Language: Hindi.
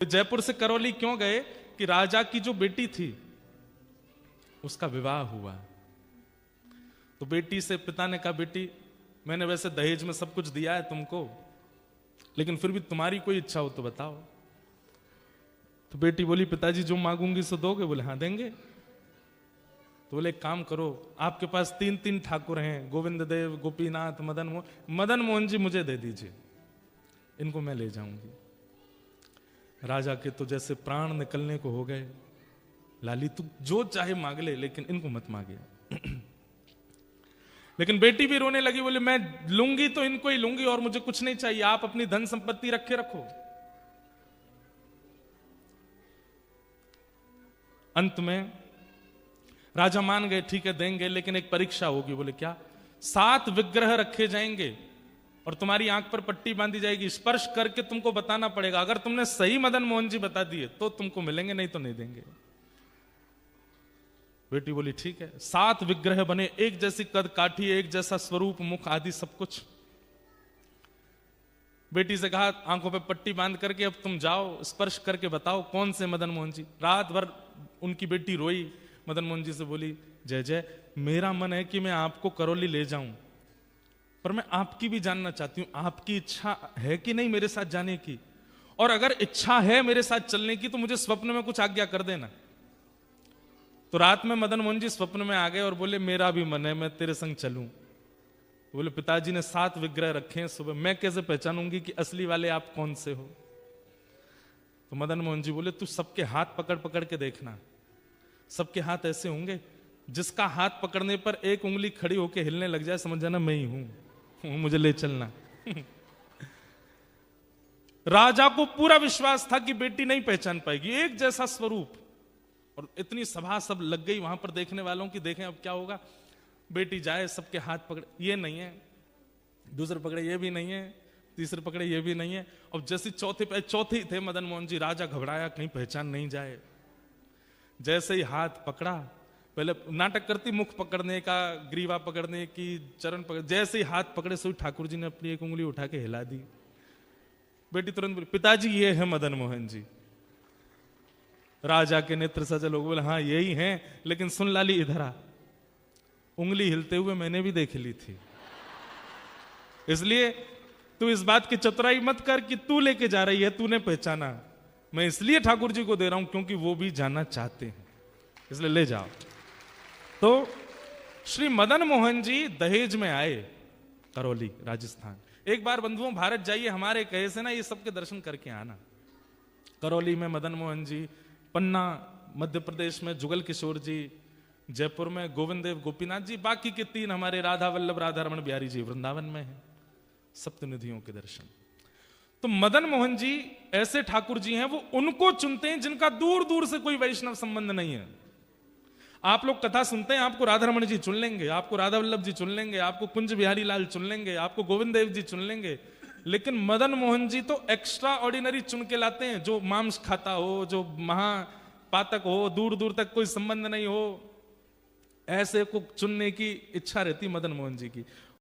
जयपुर से करौली क्यों गए कि राजा की जो बेटी थी उसका विवाह हुआ। तो बेटी से पिता ने कहा, बेटी मैंने वैसे दहेज में सब कुछ दिया है तुमको, लेकिन फिर भी तुम्हारी कोई इच्छा हो तो बताओ। तो बेटी बोली, पिताजी जो मांगूंगी सो दोगे? बोले हाँ देंगे। तो बोले एक काम करो, आपके पास 3 ठाकुर हैं, गोविंद देव, गोपीनाथ, मदन मोहन जी मुझे दे दीजिए, इनको मैं ले जाऊंगी। राजा के तो जैसे प्राण निकलने को हो गए। लाली तू जो चाहे मांग ले, लेकिन इनको मत मांगे। लेकिन बेटी भी रोने लगी, बोले मैं लूंगी तो इनको ही लूंगी और मुझे कुछ नहीं चाहिए, आप अपनी धन संपत्ति रखे रखो। अंत में राजा मान गए, ठीक है देंगे, लेकिन एक परीक्षा होगी। बोले क्या? 7 विग्रह रखे जाएंगे और तुम्हारी आंख पर पट्टी बांधी जाएगी, स्पर्श करके तुमको बताना पड़ेगा। अगर तुमने सही मदन मोहन जी बता दिए तो तुमको मिलेंगे, नहीं तो नहीं देंगे। बेटी बोली ठीक है। 7 विग्रह बने, एक जैसी कद काठी, एक जैसा स्वरूप, मुख आदि सब कुछ। बेटी से कहा आंखों पे पट्टी बांध करके अब तुम जाओ, स्पर्श करके बताओ कौन से मदन मोहन जी। रात भर उनकी बेटी रोई, मदन मोहन जी से बोली, जय जय मेरा मन है कि मैं आपको करौली ले जाऊं, पर मैं आपकी भी जानना चाहती हूं, आपकी इच्छा है कि नहीं मेरे साथ जाने की? और अगर इच्छा है मेरे साथ चलने की तो मुझे स्वप्न में कुछ आज्ञा कर देना। तो रात में मदन मोहन जी स्वप्न में आ गए और बोले मेरा भी मन है, मैं तेरे संग चलूं। बोले पिताजी ने 7 विग्रह रखे हैं, सुबह मैं कैसे पहचानूंगी कि असली वाले आप कौन से हो? तो मदन मोहन जी बोले तू सबके हाथ पकड़ पकड़ के देखना, सबके हाथ ऐसे होंगे, जिसका हाथ पकड़ने पर एक उंगली खड़ी होकर हिलने लग जाए समझ जाना मैं ही हूं, मुझे ले चलना। राजा को पूरा विश्वास था कि बेटी नहीं पहचान पाएगी, एक जैसा स्वरूप। और इतनी सभा सब लग गई वहां पर देखने वालों की, देखें अब क्या होगा। बेटी जाए, सबके हाथ पकड़े, ये नहीं है, दूसरे पकड़े ये भी नहीं है, तीसरे पकड़े ये भी नहीं है। और जैसे चौथे ही थे मदन मोहन जी, राजा घबराया कहीं पहचान नहीं जाए। जैसे ही हाथ पकड़ा, पहले नाटक करती मुख पकड़ने का, ग्रीवा पकड़ने की, चरण पकड़, जैसे ही हाथ पकड़े सो ठाकुर जी ने अपनी एक उंगली उठा के हिला दी। बेटी तुरंत बोली पिताजी ये है मदन मोहन जी। राजा के नेत्र सजल लोग बोले हाँ यही हैं, लेकिन सुन लाली इधर आ, उंगली हिलते हुए मैंने भी देख ली थी, इसलिए तू इस बात की चतुराई मत कर कि तू लेके जा रही है, तूने पहचाना। मैं इसलिए ठाकुर जी को दे रहा हूं क्योंकि वो भी जानना चाहते हैं, इसलिए ले जाओ। तो श्री मदन मोहन जी दहेज में आए करौली राजस्थान। एक बार बंधुओं भारत जाइए, हमारे कहे से ना ये सबके दर्शन करके आना। करौली में मदन मोहन जी, पन्ना मध्य प्रदेश में जुगल किशोर जी, जयपुर में गोविंद देव गोपीनाथ जी, बाकी के 3 हमारे राधा वल्लभ राधा रमण बिहारी जी वृंदावन में है, सप्तनिधियों के दर्शन। तो मदन मोहन जी ऐसे ठाकुर जी हैं, वो उनको चुनते हैं जिनका दूर दूर से कोई वैष्णव संबंध नहीं है। आप लोग कथा सुनते हैं, आपको राधा रमण जी चुन लेंगे, आपको राधा वल्लभ जी चुन लेंगे, आपको कुंज बिहारी लाल चुन लेंगे, आपको गोविंद देव जी चुन लेंगे, लेकिन मदन मोहन जी तो एक्स्ट्रा ऑर्डिनरी चुन के लाते हैं, जो मांस खाता हो, जो महापातक हो, दूर दूर तक कोई संबंध नहीं हो, ऐसे को चुनने की इच्छा रहती मदन मोहन जी की।